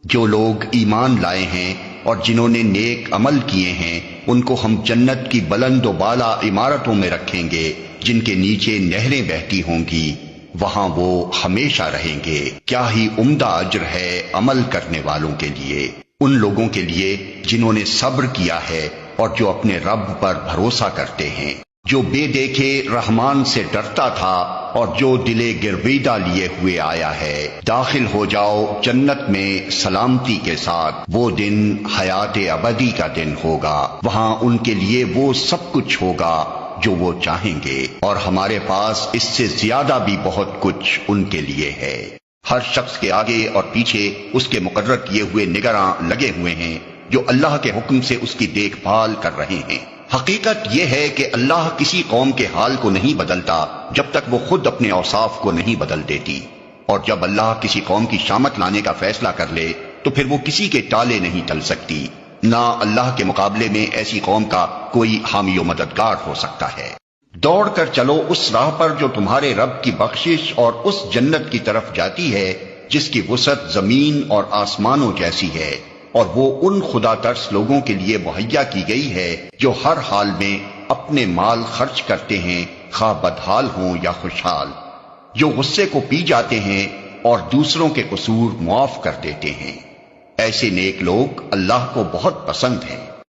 جو لوگ ایمان لائے ہیں اور جنہوں نے نیک عمل کیے ہیں ان کو ہم جنت کی بلند و بالا عمارتوں میں رکھیں گے جن کے نیچے نہریں بہتی ہوں گی، وہاں وہ ہمیشہ رہیں گے۔ کیا ہی عمدہ اجر ہے عمل کرنے والوں کے لیے، ان لوگوں کے لیے جنہوں نے صبر کیا ہے اور جو اپنے رب پر بھروسہ کرتے ہیں، جو بے دیکھے رحمان سے ڈرتا تھا اور جو دلے گرویدہ لیے ہوئے آیا ہے۔ داخل ہو جاؤ جنت میں سلامتی کے ساتھ، وہ دن حیات ابدی کا دن ہوگا، وہاں ان کے لیے وہ سب کچھ ہوگا جو وہ چاہیں گے، اور ہمارے پاس اس سے زیادہ بھی بہت کچھ ان کے لیے ہے۔ ہر شخص کے آگے اور پیچھے اس کے مقرر کیے ہوئے نگراں لگے ہوئے ہیں جو اللہ کے حکم سے اس کی دیکھ بھال کر رہے ہیں۔ حقیقت یہ ہے کہ اللہ کسی قوم کے حال کو نہیں بدلتا جب تک وہ خود اپنے اوصاف کو نہیں بدل دیتی، اور جب اللہ کسی قوم کی شامت لانے کا فیصلہ کر لے تو پھر وہ کسی کے ٹالے نہیں ٹل سکتی، نہ اللہ کے مقابلے میں ایسی قوم کا کوئی حامی و مددگار ہو سکتا ہے۔ دوڑ کر چلو اس راہ پر جو تمہارے رب کی بخشش اور اس جنت کی طرف جاتی ہے جس کی وسعت زمین اور آسمانوں جیسی ہے، اور وہ ان خدا ترس لوگوں کے لیے مہیا کی گئی ہے جو ہر حال میں اپنے مال خرچ کرتے ہیں، خواہ بدحال ہوں یا خوشحال، جو غصے کو پی جاتے ہیں اور دوسروں کے قصور معاف کر دیتے ہیں۔ ایسے نیک لوگ اللہ کو بہت پسند ہیں۔